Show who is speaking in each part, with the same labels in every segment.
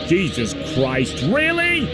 Speaker 1: Jesus Christ, really?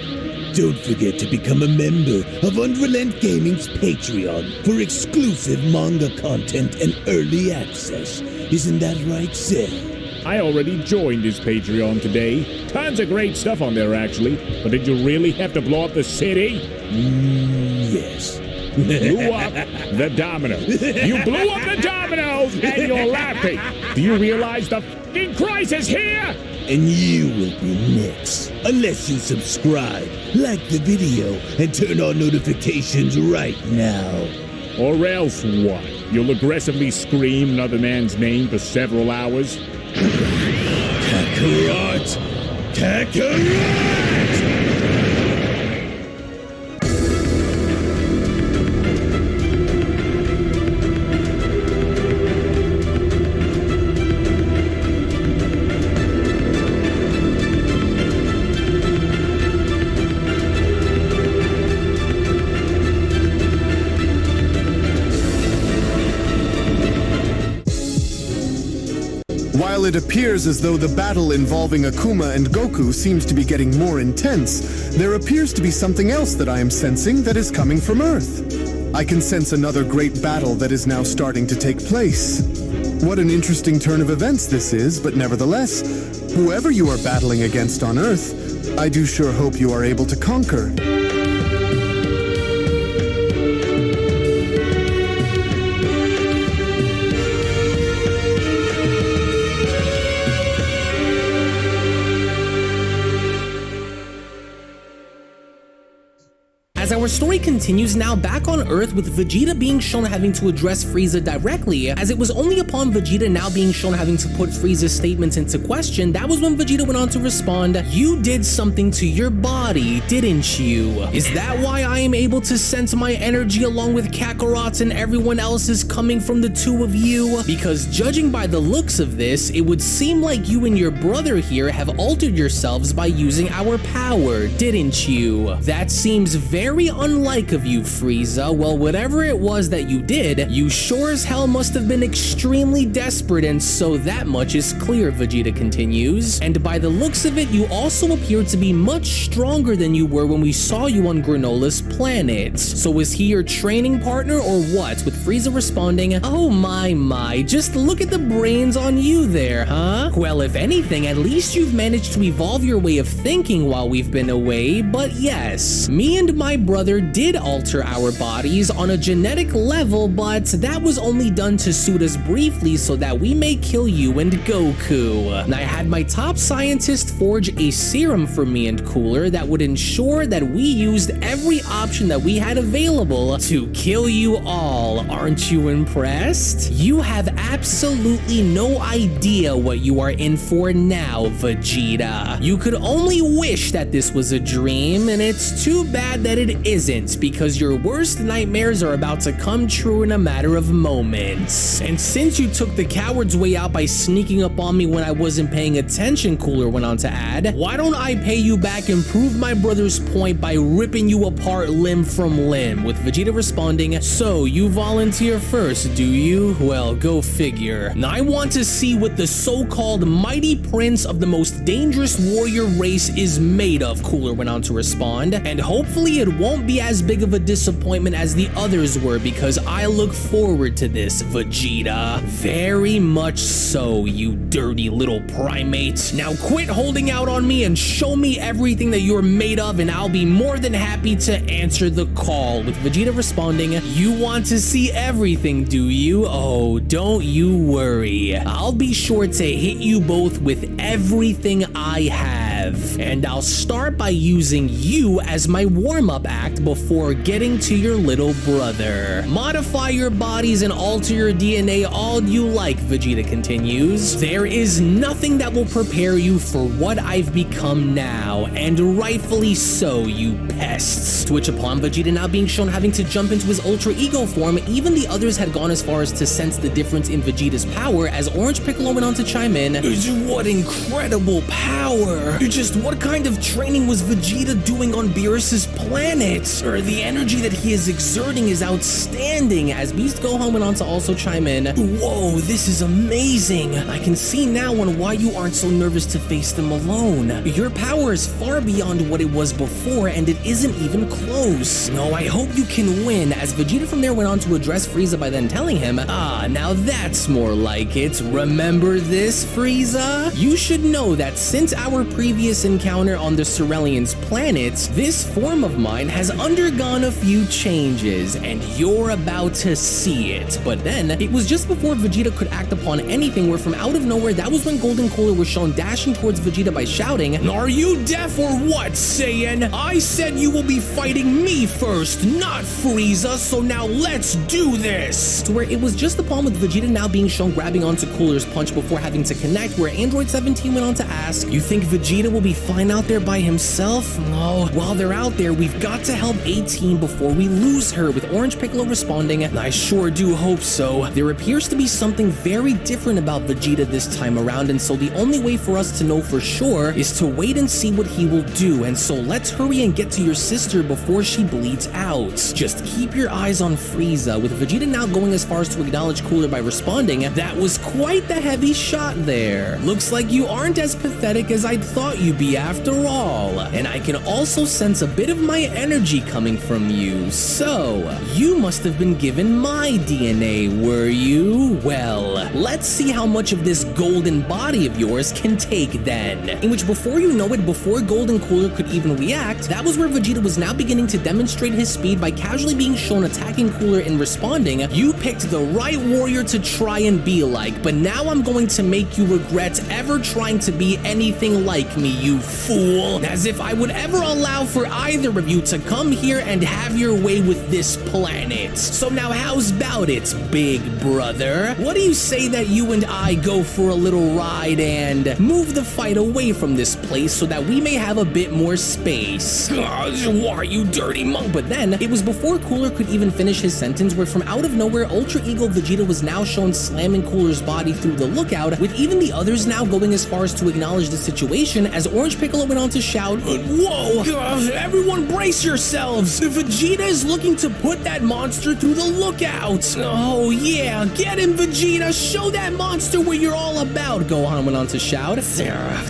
Speaker 2: Don't forget to become a member of Unrelent Gaming's Patreon for exclusive manga content and early access. Isn't that right, Seth?
Speaker 1: I already joined his Patreon today. Tons of great stuff on there, actually. But did you really have to blow up the city?
Speaker 2: Yes.
Speaker 1: Blew up the dominoes. You blew up the dominoes and you're laughing. Do you realize the f***ing crisis here?
Speaker 2: And you will be next. Unless you subscribe, like the video, and turn on notifications right now.
Speaker 1: Or else what? You'll aggressively scream another man's name for several hours?
Speaker 2: Kakarot! Kakarot!
Speaker 3: While it appears as though the battle involving Akuma and Goku seems to be getting more intense, there appears to be something else that I am sensing that is coming from Earth. I can sense another great battle that is now starting to take place. What an interesting turn of events this is, but nevertheless, whoever you are battling against on Earth, I do sure hope you are able to conquer.
Speaker 4: As our story continues now back on Earth with Vegeta being shown having to address Frieza directly, as it was only upon Vegeta now being shown having to put Frieza's statements into question, that was when Vegeta went on to respond, "You did something to your body, didn't you? Is that why I am able to sense my energy along with Kakarot's and everyone else's coming from the two of you? Because judging by the looks of this, it would seem like you and your brother here have altered yourselves by using our power, didn't you? That seems very unlike of you, Frieza. Well, whatever it was that you did, you sure as hell must have been extremely desperate, and so that much is clear," Vegeta continues. "And by the looks of it, you also appear to be much stronger than you were when we saw you on Granola's planet. So is he your training partner or what?" With Frieza responding, "Oh my, just look at the brains on you there, huh? Well, if anything, at least you've managed to evolve your way of thinking while we've been away, but yes, me and my brother did alter our bodies on a genetic level, but that was only done to suit us briefly so that we may kill you and Goku. And I had my top scientist forge a serum for me and Cooler that would ensure that we used every option that we had available to kill you all. Aren't you impressed? You have absolutely no idea what you are in for now, Vegeta. You could only wish that this was a dream, and it's too bad that it isn't, because your worst nightmares are about to come true in a matter of moments. And since you took the coward's way out by sneaking up on me when I wasn't paying attention," Cooler went on to add, "why don't I pay you back and prove my brother's point by ripping you apart limb from limb?" With Vegeta responding, "So you volunteer first, do you? Well, go figure. Now I want to see what the so-called mighty prince of the most dangerous warrior race is made of," Cooler went on to respond, "and hopefully it won't be as big of a disappointment as the others were, because I look forward to this, Vegeta. Very much so, you dirty little primate. Now quit holding out on me and show me everything that you're made of, and I'll be more than happy to answer the call." With Vegeta responding, "You want to see everything, do you? Oh, don't you worry. I'll be sure to hit you both with everything I have. And I'll start by using you as my warm-up act act before getting to your little brother. Modify your bodies and alter your DNA all you like, Vegeta continues. There is nothing that will prepare you for what I've become now, and rightfully so, you pests. To which upon Vegeta now being shown having to jump into his Ultra Ego form, even the others had gone as far as to sense the difference in Vegeta's power as Orange Piccolo went on to chime in. What incredible power! Just what kind of training was Vegeta doing on Beerus's planet? Or the energy that he is exerting is outstanding, as Beast Gohan went on to also chime in. Whoa, this is amazing! I can see now on why you aren't so nervous to face them alone. Your power is far beyond what it was before, and it isn't even close. No, I hope you can win, as Vegeta from there went on to address Frieza by then telling him, now that's more like it. Remember this, Frieza? You should know that since our previous encounter on the Cerulean's planet, this form of mine has undergone a few changes, and you're about to see it. But then, it was just before Vegeta could act upon anything where from out of nowhere, that was when Golden Cooler was shown dashing towards Vegeta by shouting, "Are you deaf or what, Saiyan? I said you will be fighting me first, not Frieza, so now let's do this!" To where it was just upon with Vegeta now being shown grabbing onto Cooler's punch before having to connect, where Android 17 went on to ask, "You think Vegeta will be fine out there by himself?" No, while they're out there, we've got to help 18 before we lose her, with Orange Piccolo responding, "I sure do hope so. There appears to be something very different about Vegeta this time around, and so the only way for us to know for sure is to wait and see what he will do, and so let's hurry and get to your sister before she bleeds out. Just keep your eyes on Frieza," with Vegeta now going as far as to acknowledge Cooler by responding, "That was quite the heavy shot there. Looks like you aren't as pathetic as I'd thought you'd be after all. And I can also sense a bit of my energy coming from you. So, you must have been given my DNA, were you? Well, let's see how much of this golden body of yours can take then." In which, before you know it, before Golden Cooler could even react, that was where Vegeta was now beginning to demonstrate his speed by casually being shown attacking Cooler and responding, "You picked the right warrior to try and be like, but now I'm going to make you regret ever trying to be anything like me, you fool. As if I would ever allow for either of you to come here and have your way with this planet. So now how's about it, big brother? What do you say that you and I go for a little ride and move the fight away from this place so that we may have a bit more space?" Why, you dirty monk? But then, it was before Cooler could even finish his sentence where from out of nowhere, Ultra Ego Vegeta was now shown slamming Cooler's body through the lookout, with even the others now going as far as to acknowledge the situation as Orange Piccolo went on to shout, "Whoa, everyone brace yourselves! Vegeta is looking to put that monster through the lookout! Oh yeah, get him, Vegeta! Show that monster what you're all about!" Gohan went on to shout.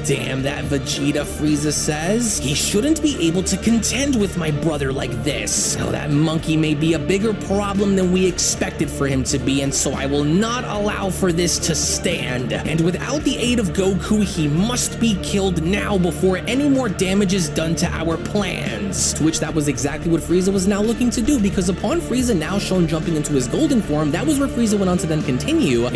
Speaker 4: "Damn that Vegeta," Frieza says. "He shouldn't be able to contend with my brother like this. Now that monkey may be a bigger problem than we expected for him to be, and so I will not allow for this to stand. And without the aid of Goku, he must be killed now before any more damage is done to our plans." To which that was exactly what Frieza was now looking to do, because upon Frieza now shown jumping into his golden form, that was where Frieza went on to then continue,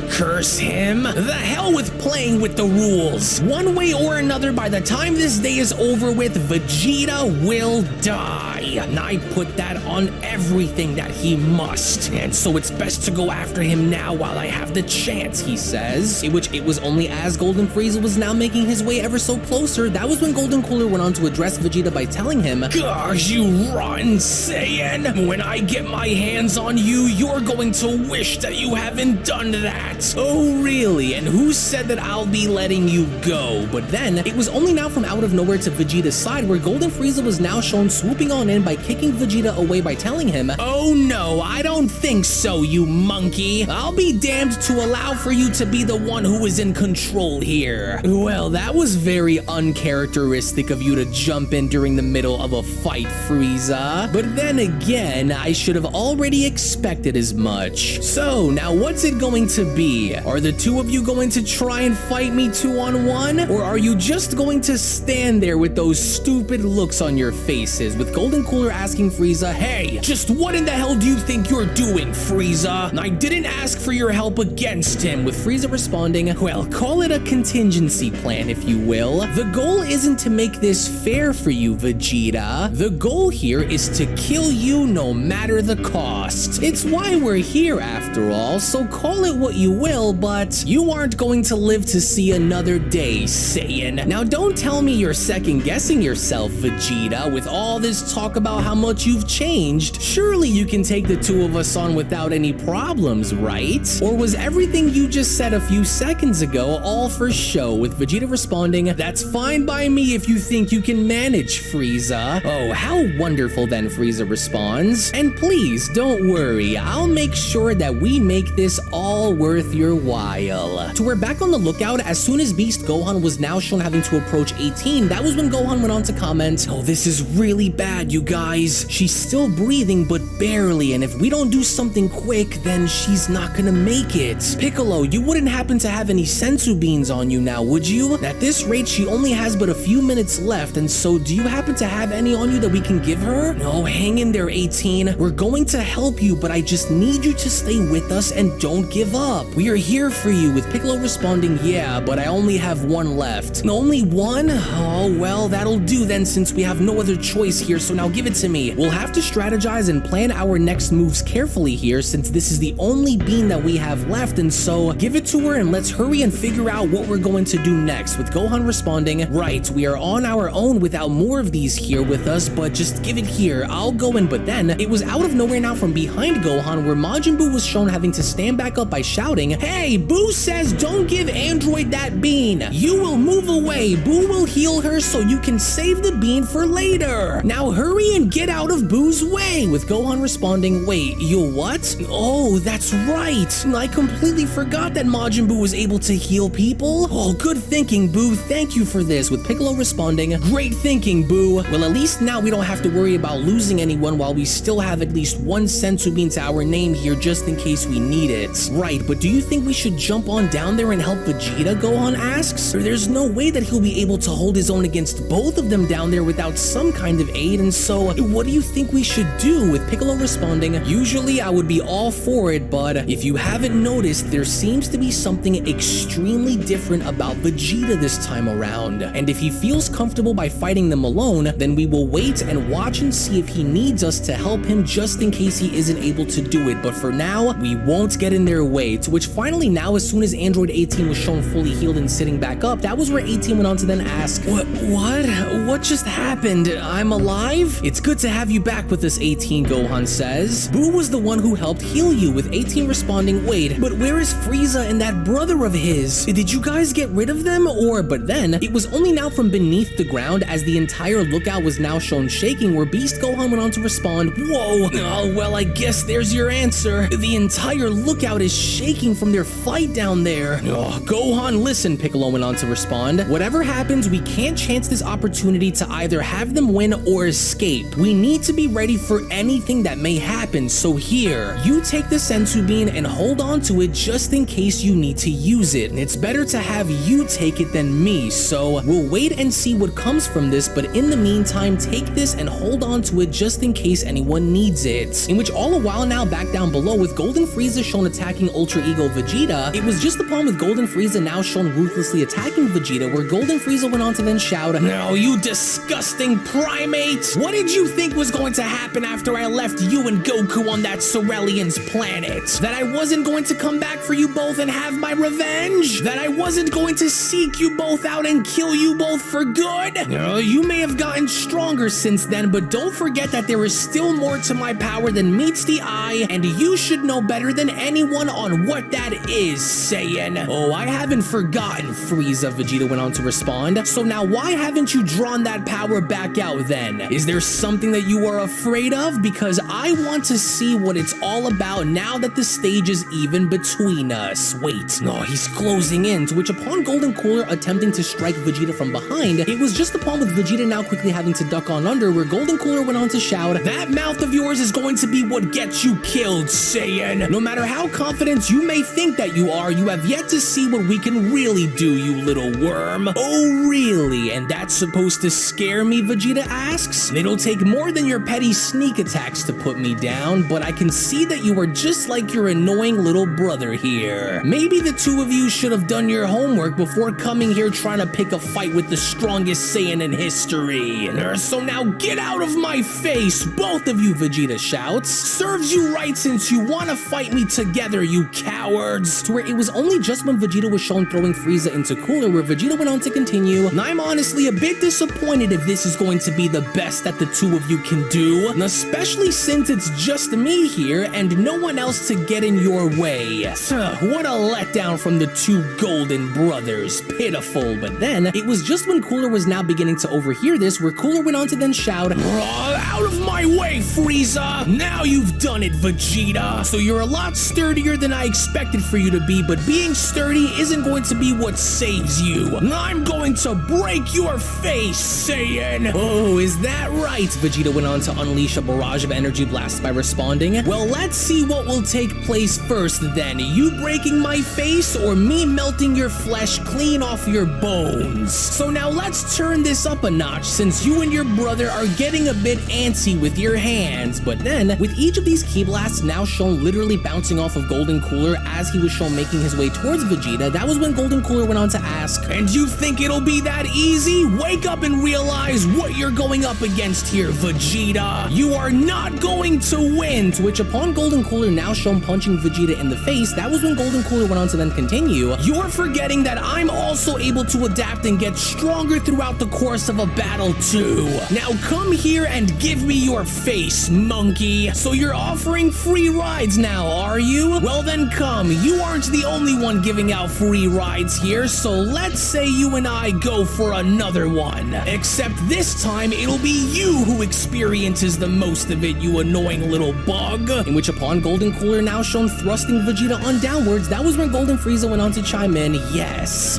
Speaker 4: "Curse him! The hell with playing with the rules! One way or another, by the time this day is over with, Vegeta will die. And I put that on everything that he must. And so it's best to go after him now while I have the chance," he says. In which it was only as Golden Frieza was now making his way ever so closer, that was when Golden Cooler went on to address Vegeta by telling him, "Gosh, you rotten Saiyan! When I get my hands on you, you're going to wish that you haven't done that." "Oh, really? And who said that I'll be letting you go?" But then, it was only now from out of nowhere to Vegeta's side where Golden Frieza was now shown swooping on in by kicking Vegeta away by telling him, "Oh no, I don't think so, you monkey. I'll be damned to allow for you to be the one who is in control here." Well, that was very uncharacteristic of you to jump in during the middle of a fight, Frieza. But then again, I should have already expected as much. So, now what's it going to be? Are the two of you going to try and fight me 2-on-1? Or are you just going to stand there with those stupid looks on your faces, with Golden Cooler asking Frieza, "Hey, just what in the hell do you think you're doing, Frieza? I didn't ask for your help against him," with Frieza responding, "Well, call it a contingency plan, if you will. The goal isn't to make this fair for you, Vegeta. The goal here is to kill you no matter the cost. It's why we're here after all, so call it what you will, but you aren't going to live to see another day, Saiyan. Now don't tell me you're second guessing yourself, Vegeta, with all this talk about how much you've changed. Surely you can take the two of us on without any problems, right? Or was everything you just said a few seconds ago all for show, with Vegeta responding, "That's fine by me if you think you can manage, Frieza." Oh, how wonderful then, Frieza responds. And please don't worry, I'll make sure that we make this all worth your while. So we're back on the lookout. As soon as Beast Gohan was now shown having to approach 18, that was when Gohan went on to comment, "Oh, this is really bad, you guys. She's still breathing, but barely, and if we don't do something quick, then she's not gonna make it. Piccolo, you wouldn't happen to have any senzu beans on you now, would you? At this rate, she only has but a few minutes left, and so do you happen to have any on you that we can give her?" "No, hang in there, 18. We're going to help you, but I just need you to stay with us and don't give up. We are here for you," with Piccolo responding, "Yeah, but I only have one left." "Only one? Oh, well, that'll do then, since we have no other choice here, so now give it to me. We'll have to strategize and plan our next moves carefully here, since this is the only bean that we have left, and so give it to her and let's hurry and figure out what we're going to do next," with Gohan responding, "Right, we are on our own without more of these here with us, but just give it here, I'll go in." But then, it was out of nowhere now from behind Gohan, where Majin Buu was shown having to stand back up by shouting, "Hey, Buu says don't give Android that bean. You will move away. Buu will heal her so you can save the bean for later. Now hurry and get out of Buu's way," with Gohan responding, "Wait, you'll what? Oh, that's right. I completely forgot that Majin Buu was able to heal people. Oh, good thinking, Buu. Thank you for this," with Piccolo responding, "Great thinking, Buu. Well, at least now we don't have to worry about losing anyone while we still have at least one senzu bean to our name here just in case we need it." "Right, but do you think we should jump on down there and help Vegeta?" Gohan asks. "There's no way that he'll be able to hold his own against both of them down there without some kind of aid, and so what do you think we should do?" with Piccolo responding, "Usually I would be all for it, but if you haven't noticed, there seems to be something extremely different about Vegeta this time around, and if he feels comfortable by fighting them alone, then we will wait and watch and see if he needs us to help him just in case he isn't able to do it, but for now, we won't get in their way." To which finally now, as soon as Android 18 was shown fully healed and sitting back up, that was where 18 went on to then ask, What just happened? I'm alive? "It's good to have you back with us, 18, Gohan says. "Buu was the one who helped heal you," with 18 responding, "Wait, but where is Frieza and that brother of his? Did you guys get rid of them, or?" But then, it was only now from beneath the ground, as the entire lookout was now shown shaking, where Beast Gohan went on to respond, "Whoa, oh, well, I guess there's your answer. The entire lookout is shaking from their fight down there." "Oh, Gohan, listen," Piccolo went on to respond. "Whatever happens, we can't chance this opportunity to either have them win or escape. We need to be ready for anything that may happen, so here, you take the senzu bean and hold on to it just in case you need to use it. It's better to have you take it than me, so we'll wait and see what comes from this, but in the meantime, take this and hold on to it just in case anyone needs it." In which all the while now back down below, with Golden Frieza shown attacking Ultra Ego Vegeta, it was just upon with Golden Frieza now shown ruthlessly attacking Vegeta, where Golden Frieza went on to then shout, "Now you disgusting primate! What did you think was going to happen after I left you and Goku on that Cerulean's planet? That I wasn't going to come back for you both and have my revenge? That I wasn't going to seek you both out and kill you both for good? You may have gotten stronger since then, but don't forget that there is still more to my power than meets the eye, and you should know better than anyone on what that is, Saiyan." "Oh, I haven't forgotten, Frieza," Vegeta went on to respond. "So now why haven't you drawn that power back out then? Is there something that you are afraid of? Because I want to see what it's all about now that the stage is even between us." Wait, no, he's closing in, to which upon Golden Cooler attempting to strike Vegeta from behind, it was just upon with Vegeta now quickly having to duck on under, where Golden Cooler went on to shout, "That mouth of yours is going to be what gets you killed, Saiyan. No matter how confident you may think that you are, you have yet to see what we can really do, you little worm." "Oh, really? And that's supposed to scare me?" Vegeta asks. "It'll take more than your petty sneak attacks to put me down, but I can see that you are just like your annoying little brother here. Maybe the two of you should have done your homework before coming here trying to pick a fight with the strongest Saiyan in history. So now Now get out of my face, both of you, Vegeta shouts. Serves you right since you want to fight me together, you cowards. To where it was only just when Vegeta was shown throwing Frieza into Cooler where Vegeta went on to continue, and I'm honestly a bit disappointed if this is going to be the best that the two of you can do, and especially since it's just me here and no one else to get in your way. What a letdown from the two golden brothers. Pitiful. But then, it was just when Cooler was now beginning to overhear this where Cooler went on to then shout, out of my way, Frieza! Now you've done it, Vegeta! So you're a lot sturdier than I expected for you to be, but being sturdy isn't going to be what saves you. I'm going to break your face, Saiyan! Oh, is that right? Vegeta went on to unleash a barrage of energy blasts by responding. Well, let's see what will take place first then. You breaking my face or me melting your flesh clean off your bones? So now let's turn this up a notch since you and your brother are getting a bit antsy with your hands. But then, with each of these ki blasts now shown literally bouncing off of Golden Cooler as he was shown making his way towards Vegeta, that was when Golden Cooler went on to ask, and you think it'll be that easy? Wake up and realize what you're going up against here, Vegeta. You are not going to win. To which upon Golden Cooler now shown punching Vegeta in the face, that was when Golden Cooler went on to then continue, you're forgetting that I'm also able to adapt and get stronger throughout the course of a battle too. Now come here and give me your face, monkey. So you're offering free rides now, are you? Well then come, you aren't the only one giving out free rides here, so let's say you and I go for another one. Except this time, it'll be you who experiences the most of it, you annoying little bug. In which upon Golden Cooler now shown thrusting Vegeta on downwards, that was when Golden Frieza went on to chime in, yes,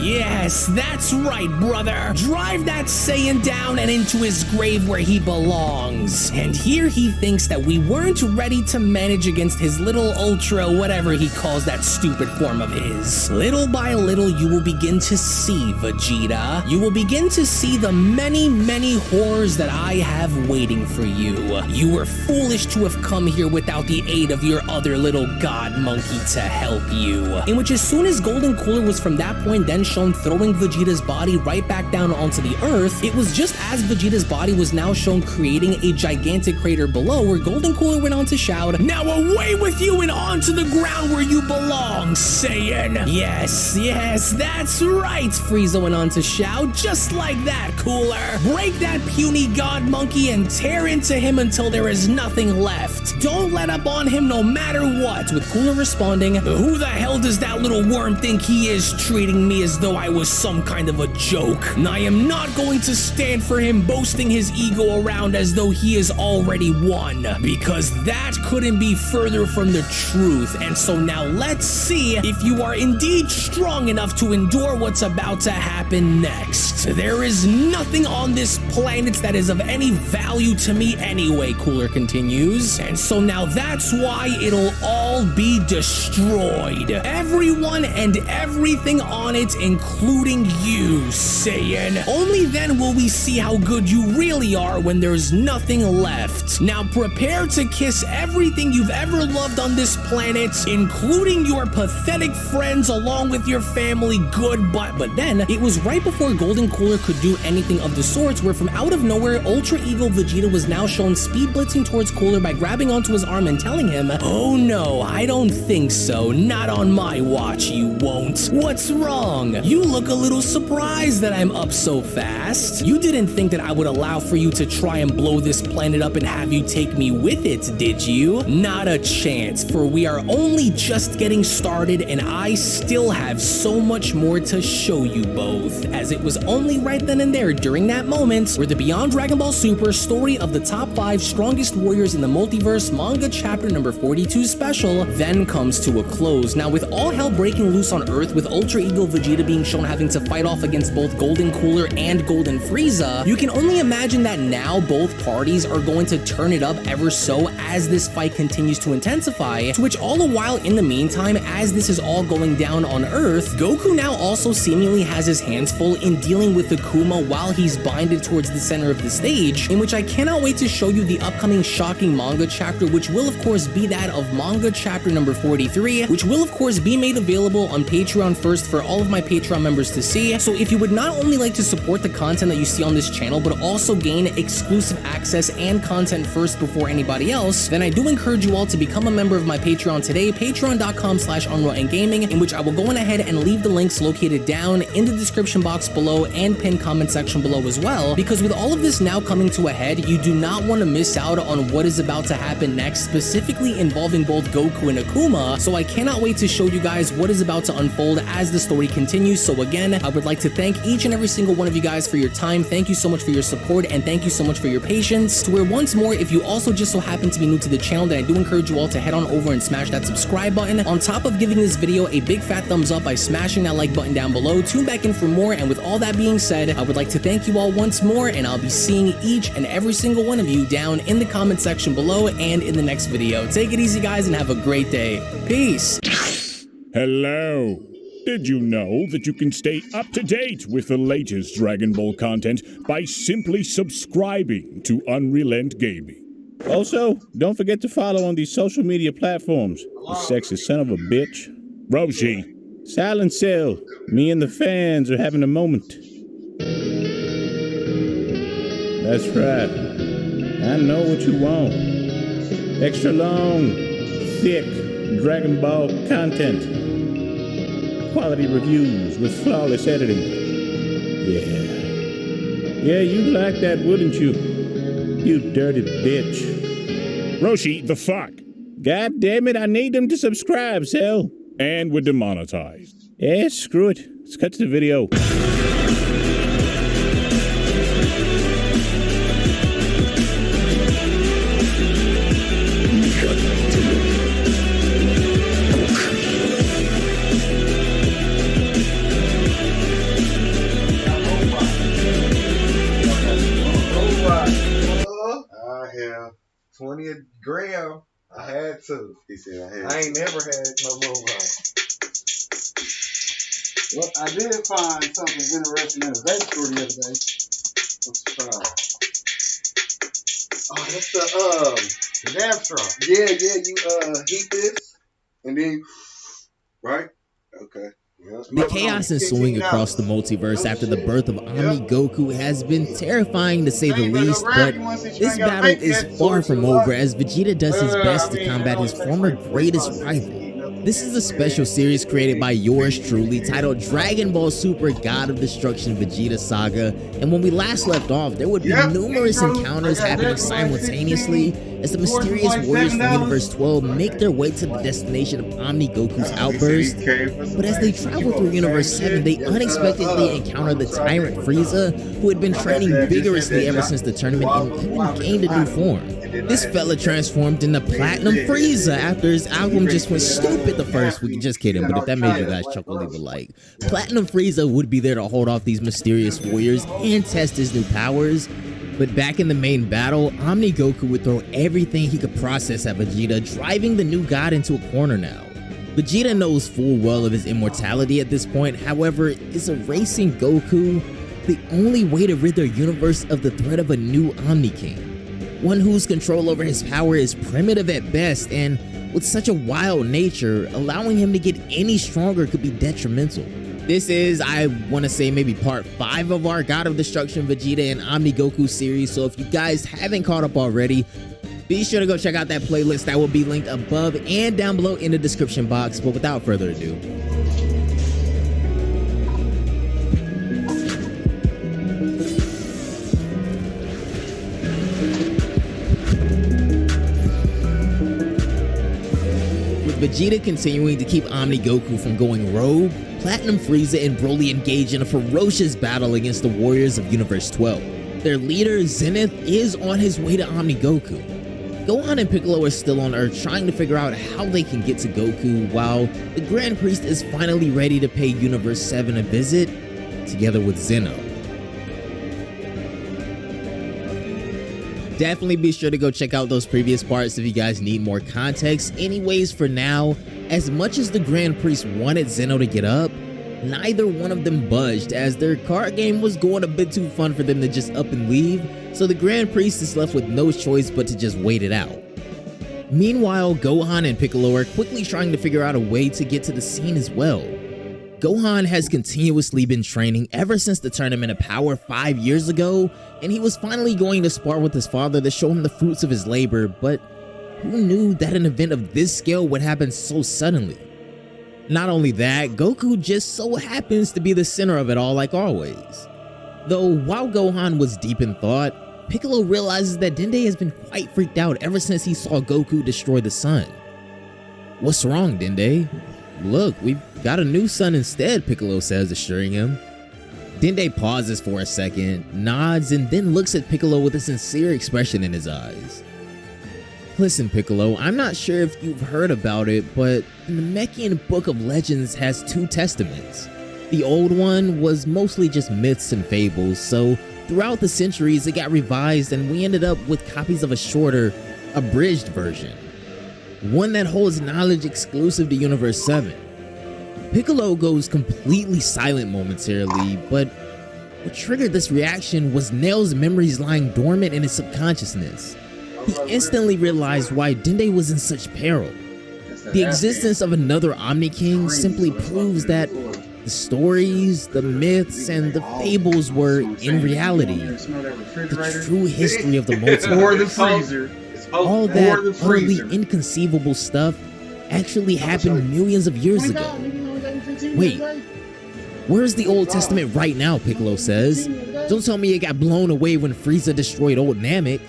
Speaker 4: that's right, brother. Drive that Saiyan down and into his grave where he belongs. And here he thinks that we weren't ready to manage against his little ultra whatever he calls that stupid form of his. Little by little, you will begin to see, Vegeta. You will begin to see the many, many horrors that I have waiting for you. You were foolish to have come here without the aid of your other little god monkey to help you. In which as soon as Golden Cooler was from that point then shown throwing Vegeta's body right back down onto the earth, it was just as Vegeta's body was now shown creating a gigantic crater below where Golden Cooler went on to shout, now away with you and onto the ground where you belong, Saiyan. Yes, that's right, Frieza went on to shout, just like that, Cooler. Break that puny god monkey and tear into him until there is nothing left. Don't let up on him no matter what, with Cooler responding, who the hell does that little worm think he is, treating me as though I was some kind of a joke? And I am not going to stand for him boasting his ego around as though he has already won, because that couldn't be further from the truth. And so now let's see if you are indeed strong enough to endure what's about to happen next. There is nothing on this planet that is of any value to me anyway, Cooler continues. And so now that's why it'll all be destroyed. Everyone and everything on it, including you, Saiyan. Only then will we see how good you really are when there's nothing left. Now prepare to kiss everything you've ever loved on this planet, including your pathetic friends along with your family, goodbye. But then, it was right before Golden Cooler could do anything of the sorts where from out of nowhere, Ultra Ego Vegeta was now shown speed blitzing towards Cooler by grabbing onto his arm and telling him, oh no, I don't think so. Not on my watch, you won't. What's wrong? You look a little surprised that I'm up so fast. You didn't think that I would allow for you to try and blow this planet up and have you take me with it, did you? Not a chance, for we are only just getting started and I still have so much more to show you both, as it was only right then and there during that moment where the Beyond Dragon Ball Super story of the top 5 strongest warriors in the multiverse manga chapter number 42 special then comes to a close. Now with all hell breaking loose on Earth, with Ultra Ego Vegeta being shown having to fight off against both Golden Cooler and Golden Frieza, you can only imagine that now both parties are going to turn it up ever so as this fight continues to intensify, to which all the while in the meantime, as this is all going down on Earth, Goku now also seemingly has his hands full in dealing with the Kuma while he's binded towards the center of the stage, in which I cannot wait to show you the upcoming shocking manga chapter, which will of course be that of manga chapter number 43, which will of course be made available on Patreon first for all of my Patreon members to see. So if you would not only like to support the content that you see on this channel, but also gain exclusive access and content first before anybody else, then I do encourage you all to become a member of my Patreon today, patreon.com/unrealendgaming, in which I will go on ahead and leave the links located down in the description box below and pinned comment section below as well, because with all of this now coming to a head, you do not want to miss out on what is about to happen next, specifically involving both Goku and Akuma. So I cannot wait to show you guys what is about to unfold as the story continues. So again, I would like to thank each and every single one of you guys for your time. Thank you so much for your support, and thank you so much for your patience. To where once more, if you also just so happen to be new to the channel, then I do encourage you all to head on over and smash that subscribe button, on top of giving this video a big fat thumbs up by smashing that like button down below. Tune back in for more, and with all that being said, I would like to thank you all once more, and I'll be seeing each and every single one of you down in the comment section below and in the next video. Take it easy, guys, and have a great day. Peace.
Speaker 1: Hello. Did you know that you can stay up to date with the latest Dragon Ball content by simply subscribing to Unrelent Gaming?
Speaker 5: Also, don't forget to follow on these social media platforms, you sexy son of a bitch.
Speaker 1: Roshi.
Speaker 5: Silent Cell, me and the fans are having a moment. That's right. I know what you want. Extra long, thick Dragon Ball content. Quality reviews with flawless editing. Yeah, you'd like that, wouldn't you? You dirty bitch.
Speaker 1: Roshi, the fuck?
Speaker 5: God damn it, I need them to subscribe, Cell.
Speaker 1: And we're demonetized.
Speaker 5: Yeah, screw it. Let's cut to the video.
Speaker 6: I have 20 gram. I had to.
Speaker 7: He said I had.
Speaker 6: I ain't never had no robot.
Speaker 7: Well, I did find something interesting in a vape store the other day. Let's try.
Speaker 6: Oh, that's the jab straw.
Speaker 7: Yeah, you heat this and then right? Okay. Yeah.
Speaker 8: The chaos ensuing across the multiverse after the birth of Omni Goku has been terrifying to say the least, but this battle is far from over as Vegeta does his best to combat his former greatest rival. This is a special series created by yours truly titled Dragon Ball Super God of Destruction Vegeta Saga, and when we last left off, there would be numerous encounters happening simultaneously as the mysterious warriors from Universe 12 make their way to the destination of Omni Goku's outburst. But as they travel through Universe 7, they unexpectedly encounter the Tyrant Frieza, who had been training vigorously ever since the tournament and even gained a new form. This fella transformed into Platinum Frieza after his album just went stupid the first week. Just kidding, but if that made you guys chuckle, leave a like. Platinum Frieza would be there to hold off these mysterious warriors and test his new powers. But back in the main battle, Omni Goku would throw everything he could process at Vegeta, driving the new god into a corner now. Vegeta knows full well of his immortality at this point, however, is erasing Goku the only way to rid their universe of the threat of a new Omni King? One whose control over his power is primitive at best, and with such a wild nature, allowing him to get any stronger could be detrimental. This is, I want to say, maybe part 5 of our God of Destruction Vegeta and Omni Goku series, so if you guys haven't caught up already, be sure to go check out that playlist that will be linked above and down below in the description box. But without further ado, Vegeta continuing to keep Omni Goku from going rogue, Platinum Frieza and Broly engage in a ferocious battle against the warriors of Universe 12. Their leader, Zenith, is on his way to Omni Goku. Gohan and Piccolo are still on Earth trying to figure out how they can get to Goku, while the Grand Priest is finally ready to pay Universe 7 a visit, together with Zeno. Definitely be sure to go check out those previous parts if you guys need more context. Anyways, for now, as much as the Grand Priest wanted Zeno to get up, neither one of them budged as their card game was going a bit too fun for them to just up and leave, so the Grand Priest is left with no choice but to just wait it out. Meanwhile, Gohan and Piccolo are quickly trying to figure out a way to get to the scene as well. Gohan has continuously been training ever since the Tournament of Power 5 years ago, and he was finally going to spar with his father to show him the fruits of his labor, but who knew that an event of this scale would happen so suddenly? Not only that, Goku just so happens to be the center of it all like always. Though while Gohan was deep in thought, Piccolo realizes that Dende has been quite freaked out ever since he saw Goku destroy the sun. "What's wrong, Dende?" "Look, we've got a new sun instead," Piccolo says, assuring him. Dende pauses for a second, nods, and then looks at Piccolo with a sincere expression in his eyes. "Listen, Piccolo, I'm not sure if you've heard about it, but the Namekian Book of Legends has 2 testaments. The old one was mostly just myths and fables, so throughout the centuries it got revised and we ended up with copies of a shorter, abridged version. One that holds knowledge exclusive to Universe 7. Piccolo goes completely silent momentarily, but what triggered this reaction was Nail's memories lying dormant in his subconsciousness. He instantly realized why Dende was in such peril. The existence of another Omni King simply proves that the stories, the myths, and the fables were, in reality, the true history of the multiverse. All that utterly inconceivable stuff actually happened millions of years ago. Wait, where's the Old Testament right now, Piccolo says? Don't tell me it got blown away when Frieza destroyed old Namek.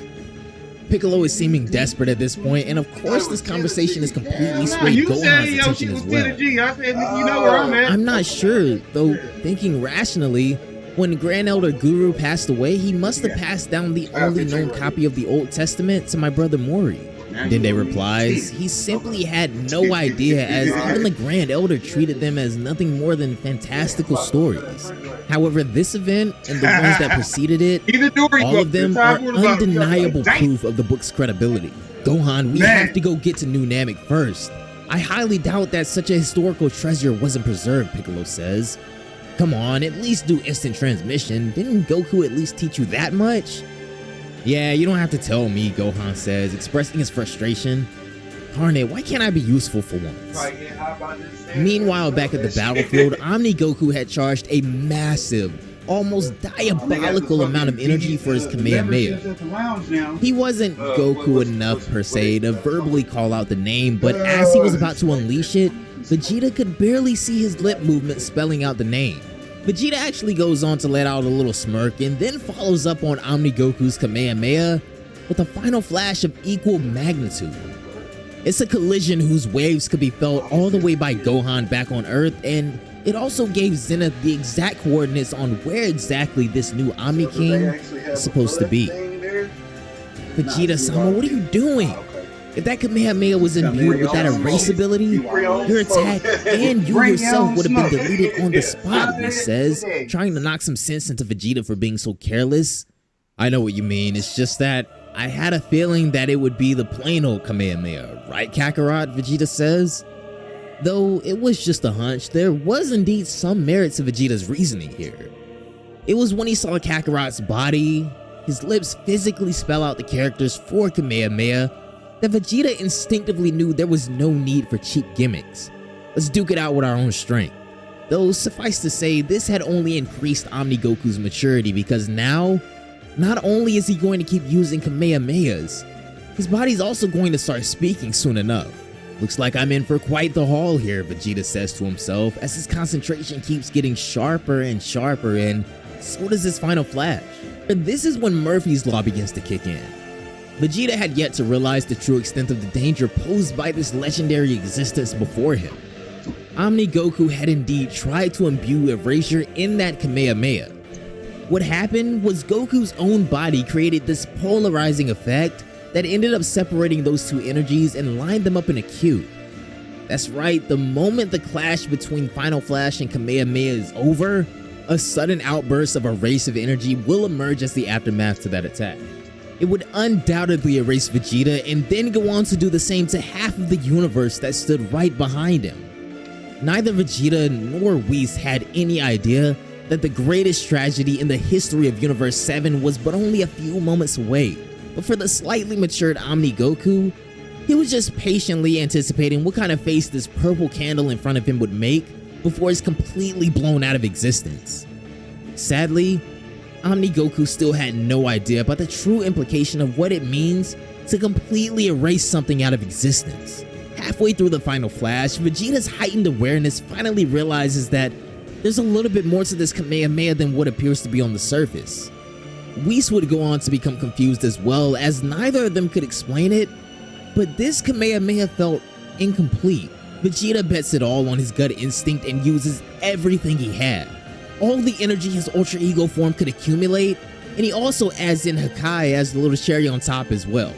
Speaker 8: Piccolo is seeming desperate at this point, and of course this conversation is completely swayed Gohan's attention as well. I'm not sure, though thinking rationally, when Grand Elder Guru passed away, he must have passed down the only known copy of the Old Testament to my brother Mori. Dende replies, he simply had no idea, as even the Grand Elder treated them as nothing more than fantastical stories. However, this event and the ones that preceded it, all of them are undeniable proof of the book's credibility. Gohan, we have to go get to New Namek first. I highly doubt that such a historical treasure wasn't preserved, Piccolo says. Come on, at least do instant transmission. Didn't Goku at least teach you that much? Yeah, you don't have to tell me, Gohan says, expressing his frustration. Darn it, why can't I be useful for once? Meanwhile, back at the battlefield, Omni Goku had charged a massive, almost diabolical amount of energy for his Kamehameha. He wasn't Goku enough per se to verbally call out the name, but as he was about to unleash it, Vegeta could barely see his lip movement spelling out the name. Vegeta actually goes on to let out a little smirk and then follows up on Omni Goku's Kamehameha with a final flash of equal magnitude. It's a collision whose waves could be felt all the way by Gohan back on Earth, and it also gave Zenith the exact coordinates on where exactly this new Omni King is supposed to be. Vegeta-sama, what are you doing? If that Kamehameha was imbued with that erase ability, your attack and you yourself would have been deleted on the spot, he says, trying to knock some sense into Vegeta for being so careless. I know what you mean, it's just that I had a feeling that it would be the plain old Kamehameha, right Kakarot, Vegeta says? Though it was just a hunch, there was indeed some merit to Vegeta's reasoning here. It was when he saw Kakarot's body, his lips physically spell out the characters for Kamehameha, that Vegeta instinctively knew there was no need for cheap gimmicks. Let's duke it out with our own strength. Though suffice to say, this had only increased Omni Goku's maturity because now, not only is he going to keep using Kamehamehas, his body's also going to start speaking soon enough. Looks like I'm in for quite the haul here, Vegeta says to himself as his concentration keeps getting sharper and sharper, and so does his final flash. But this is when Murphy's Law begins to kick in. Vegeta had yet to realize the true extent of the danger posed by this legendary existence before him. Omni Goku had indeed tried to imbue Erasure in that Kamehameha. What happened was Goku's own body created this polarizing effect that ended up separating those two energies and lined them up in a cube. That's right, the moment the clash between Final Flash and Kamehameha is over, a sudden outburst of erasive energy will emerge as the aftermath to that attack. It would undoubtedly erase Vegeta and then go on to do the same to half of the universe that stood right behind him. Neither Vegeta nor Whis had any idea that the greatest tragedy in the history of Universe 7 was but only a few moments away. But for the slightly matured Omni Goku, He was just patiently anticipating what kind of face this purple candle in front of him would make before it's completely blown out of existence. Sadly, Omni Goku still had no idea about the true implication of what it means to completely erase something out of existence. Halfway through the final flash, Vegeta's heightened awareness finally realizes that there's a little bit more to this Kamehameha than what appears to be on the surface. Whis would go on to become confused as well, as neither of them could explain it, but this Kamehameha felt incomplete. Vegeta bets it all on his gut instinct and uses everything he had. All the energy his Ultra Ego form could accumulate, and he also adds in Hakai as the little cherry on top as well.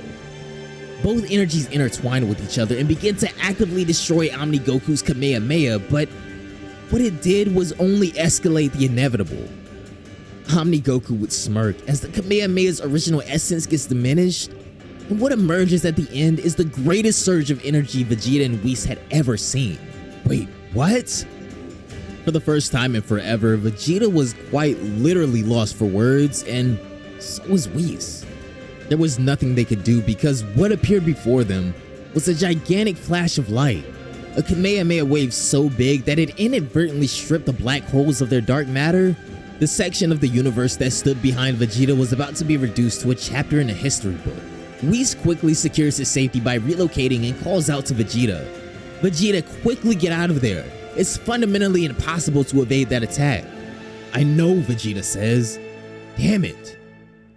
Speaker 8: Both energies intertwine with each other and begin to actively destroy Omni Goku's Kamehameha, but what it did was only escalate the inevitable. Omni Goku would smirk as the Kamehameha's original essence gets diminished, and what emerges at the end is the greatest surge of energy Vegeta and Whis had ever seen. Wait, what? For the first time in forever, Vegeta was quite literally lost for words, and so was Whis. There was nothing they could do because what appeared before them was a gigantic flash of light, a Kamehameha wave so big that it inadvertently stripped the black holes of their dark matter. The section of the universe that stood behind Vegeta was about to be reduced to a chapter in a history book. Whis quickly secures his safety by relocating and calls out to Vegeta. Vegeta, quickly get out of there. It's fundamentally impossible to evade that attack. I know, Vegeta says. Damn it.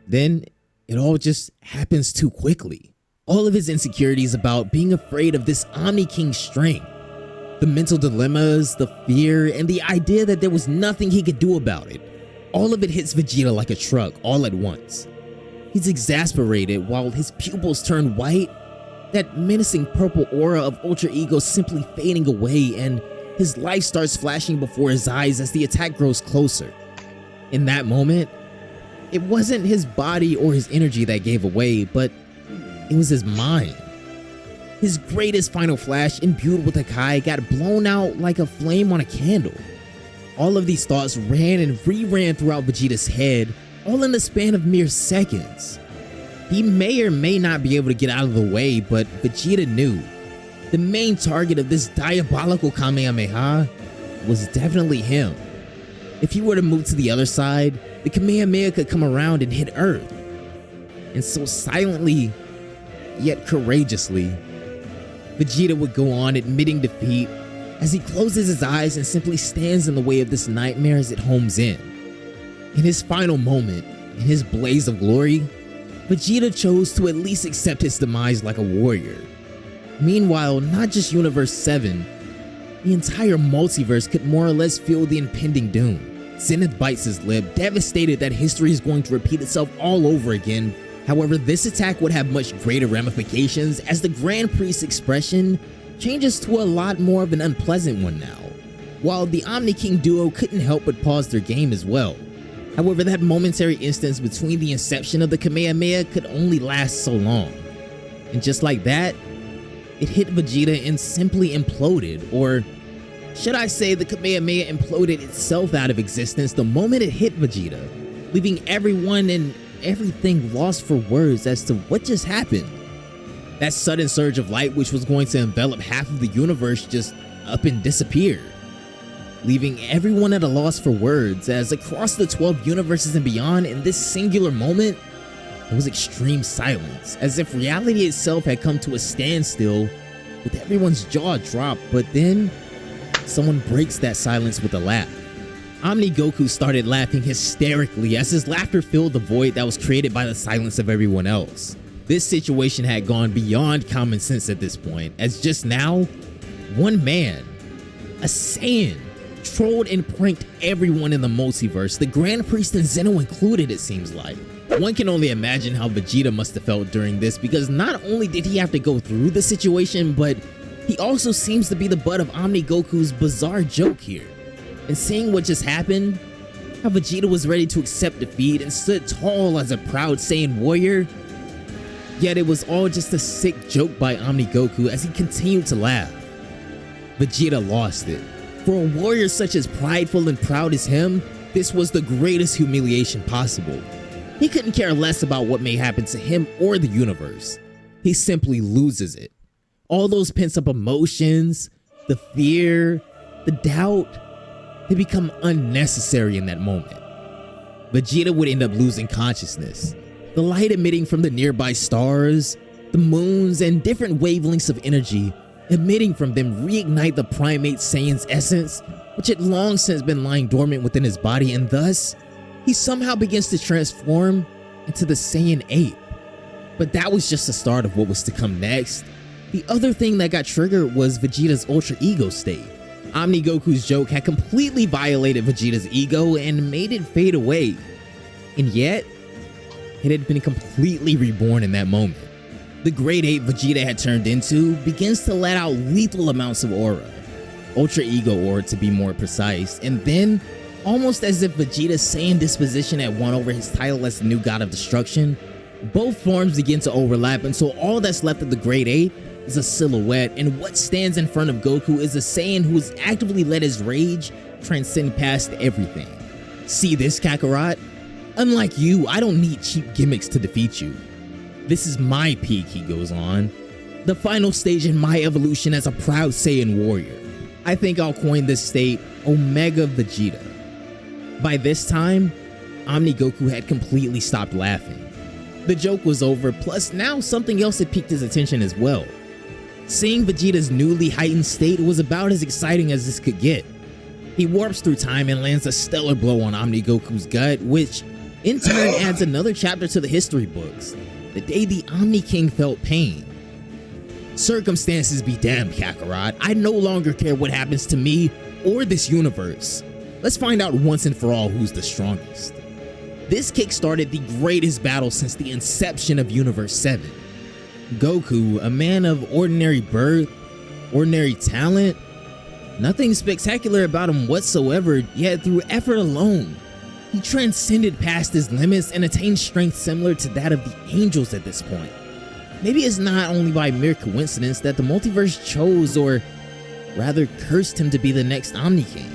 Speaker 8: Then it all just happens too quickly. All of his insecurities about being afraid of this Omni King's strength, the mental dilemmas, the fear, and the idea that there was nothing he could do about it. All of it hits Vegeta like a truck all at once. He's exasperated while his pupils turn white, that menacing purple aura of Ultra Ego simply fading away, and his life starts flashing before his eyes as the attack grows closer. In that moment, it wasn't his body or his energy that gave away, but it was his mind. His greatest final flash, imbued with Hakai, got blown out like a flame on a candle. All of these thoughts ran and re-ran throughout Vegeta's head, all in the span of mere seconds. He may or may not be able to get out of the way, but Vegeta knew the main target of this diabolical Kamehameha was definitely him. If he were to move to the other side, the Kamehameha could come around and hit Earth. And so silently, yet courageously, Vegeta would go on admitting defeat as he closes his eyes and simply stands in the way of this nightmare as it homes in. In his final moment, in his blaze of glory, Vegeta chose to at least accept his demise like a warrior. Meanwhile, not just Universe 7, the entire multiverse could more or less feel the impending doom. Zenith bites his lip, devastated that history is going to repeat itself all over again. However, this attack would have much greater ramifications as the Grand Priest's expression changes to a lot more of an unpleasant one now, while the Omni King duo couldn't help but pause their game as well. However, that momentary instance between the inception of the Kamehameha could only last so long. And just like that, it hit Vegeta and simply imploded, or should I say the Kamehameha imploded itself out of existence the moment it hit Vegeta, leaving everyone and everything lost for words as to what just happened. That sudden surge of light which was going to envelop half of the universe just up and disappeared, leaving everyone at a loss for words as across the 12 universes and beyond in this singular moment, there was extreme silence, as if reality itself had come to a standstill with everyone's jaw dropped. But then, someone breaks that silence with a laugh. Omni Goku started laughing hysterically as his laughter filled the void that was created by the silence of everyone else. This situation had gone beyond common sense at this point, as just now, one man, a Saiyan, trolled and pranked everyone in the multiverse, the Grand Priest and Zeno included, it seems like. One can only imagine how Vegeta must have felt during this, because not only did he have to go through the situation, but he also seems to be the butt of Omni Goku's bizarre joke here. And seeing what just happened, how Vegeta was ready to accept defeat and stood tall as a proud Saiyan warrior, yet it was all just a sick joke by Omni Goku as he continued to laugh. Vegeta lost it. For a warrior such as prideful and proud as him, this was the greatest humiliation possible. He couldn't care less about what may happen to him or the universe. He simply loses it. All those pent-up emotions, the fear, the doubt, they become unnecessary in that moment. Vegeta would end up losing consciousness. The light emitting from the nearby stars, the moons, and different wavelengths of energy emitting from them reignite the primate Saiyan's essence, which had long since been lying dormant within his body, and thus, he somehow begins to transform into the Saiyan ape. But that was just the start of what was to come next. The other thing that got triggered was Vegeta's Ultra Ego state. Omni Goku's joke had completely violated Vegeta's ego and made it fade away. And yet, it had been completely reborn in that moment. The Great Ape Vegeta had turned into begins to let out lethal amounts of aura. Ultra Ego aura to be more precise, and then, almost as if Vegeta's Saiyan disposition had won over his title as the new god of destruction, both forms begin to overlap until all that's left of the Great Ape is a silhouette, and what stands in front of Goku is a Saiyan who has actively let his rage transcend past everything. See this, Kakarot? Unlike you, I don't need cheap gimmicks to defeat you. This is my peak, he goes on. The final stage in my evolution as a proud Saiyan warrior. I think I'll coin this state Omega Vegeta. By this time, Omni Goku had completely stopped laughing. The joke was over, plus now something else had piqued his attention as well. Seeing Vegeta's newly heightened state was about as exciting as this could get. He warps through time and lands a stellar blow on Omni Goku's gut, which in turn adds another chapter to the history books. The day the Omni King felt pain. Circumstances be damned, Kakarot. I no longer care what happens to me or this universe. Let's find out once and for all who's the strongest. This kick-started the greatest battle since the inception of Universe 7. Goku, a man of ordinary birth, ordinary talent, nothing spectacular about him whatsoever, yet through effort alone, he transcended past his limits and attained strength similar to that of the angels at this point. Maybe it's not only by mere coincidence that the multiverse chose, or rather cursed him to be the next Omni King.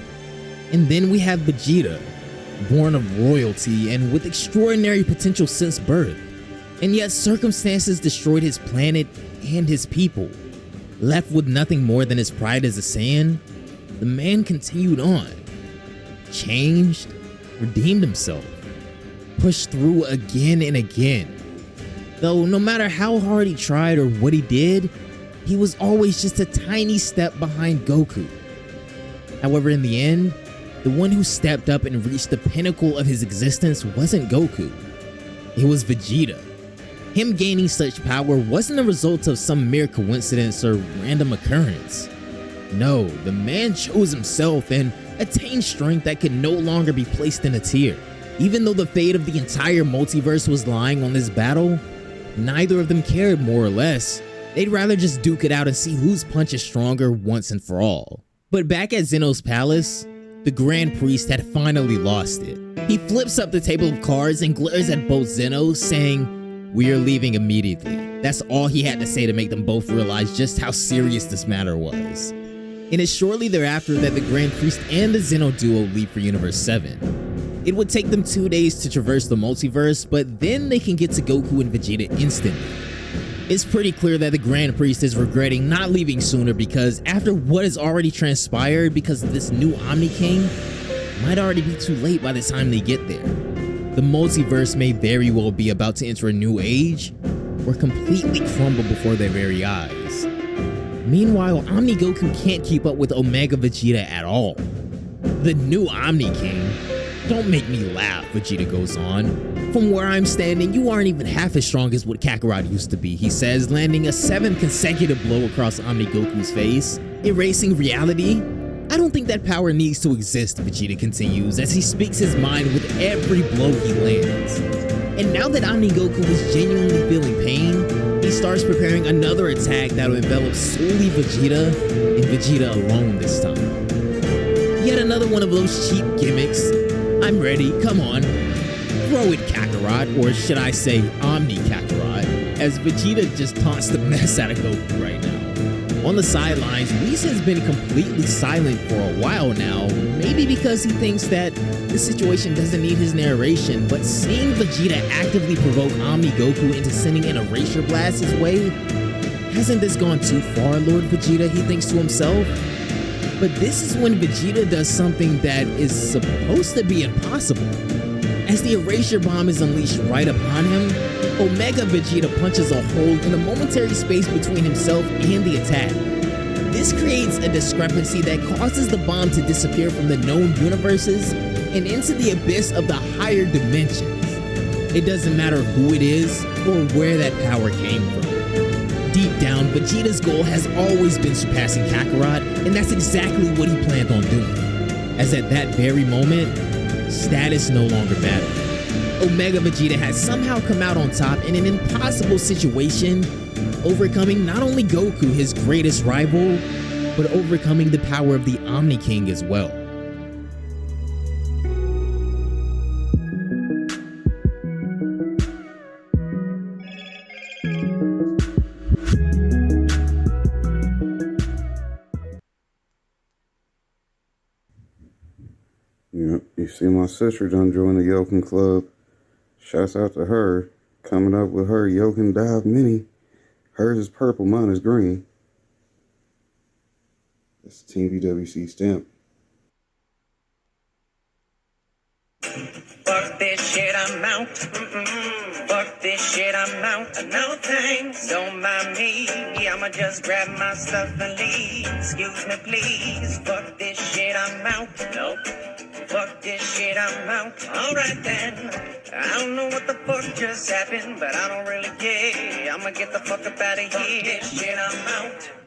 Speaker 8: And then we have Vegeta, born of royalty and with extraordinary potential since birth. And yet circumstances destroyed his planet and his people. Left with nothing more than his pride as a Saiyan, the man continued on. Changed, redeemed himself, pushed through again and again. Though no matter how hard he tried or what he did, he was always just a tiny step behind Goku. However, in the end, the one who stepped up and reached the pinnacle of his existence wasn't Goku. It was Vegeta. Him gaining such power wasn't a result of some mere coincidence or random occurrence. No, the man chose himself and attained strength that could no longer be placed in a tier. Even though the fate of the entire multiverse was lying on this battle, neither of them cared more or less. They'd rather just duke it out and see whose punch is stronger once and for all. But back at Zeno's palace, the Grand Priest had finally lost it. He flips up the table of cards and glares at both Zeno, saying, "We are leaving immediately." That's all he had to say to make them both realize just how serious this matter was. It is shortly thereafter that the Grand Priest and the Zeno duo leave for Universe 7. It would take them 2 days to traverse the multiverse, but then they can get to Goku and Vegeta instantly. It's pretty clear that the Grand Priest is regretting not leaving sooner, because after what has already transpired because of this new Omni King, it might already be too late by the time they get there. The multiverse may very well be about to enter a new age or completely crumble before their very eyes. Meanwhile, Omni Goku can't keep up with Omega Vegeta at all. The new Omni King. Don't make me laugh, Vegeta goes on. From where I'm standing, you aren't even half as strong as what Kakarot used to be, he says, landing a 7th consecutive blow across Omni Goku's face. Erasing reality? I don't think that power needs to exist, Vegeta continues as he speaks his mind with every blow he lands. And now that Omni Goku is genuinely feeling pain, he starts preparing another attack that will envelop solely Vegeta, and Vegeta alone this time. Yet another one of those cheap gimmicks. I'm ready, come on. Throw it, Kakarot, or should I say Omni Kakarot, as Vegeta just taunts the mess out of Goku right now. On the sidelines, Whis has been completely silent for a while now, maybe because he thinks that the situation doesn't need his narration, but seeing Vegeta actively provoke Omni Goku into sending an erasure blast his way Hasn't this gone too far, Lord Vegeta, he thinks to himself? But this is when Vegeta does something that is supposed to be impossible. As the Erasure Bomb is unleashed right upon him, Omega Vegeta punches a hole in a momentary space between himself and the attack. This creates a discrepancy that causes the bomb to disappear from the known universes and into the abyss of the higher dimensions. It doesn't matter who it is or where that power came from. Deep down, Vegeta's goal has always been surpassing Kakarot, and that's exactly what he planned on doing. As at that very moment, status no longer mattered. Omega Vegeta has somehow come out on top in an impossible situation, overcoming not only Goku, his greatest rival, but overcoming the power of the Omni King as well.
Speaker 9: Yep, you see my sister done joined the Yoken Club. Shouts out to her, coming up with her Yoken Dive Mini. Hers is purple, mine is green. That's the Team VWC stamp.
Speaker 10: Fuck this shit, I'm out. Fuck this shit, I'm out. No thanks, don't mind me. I'ma just grab my stuff and leave. Excuse me, please. Fuck this shit, I'm out. Nope. Fuck this shit, I'm out. Alright then. I don't know what the fuck just happened, but I don't really care. I'ma get the fuck up out of here. Fuck this shit, I'm out.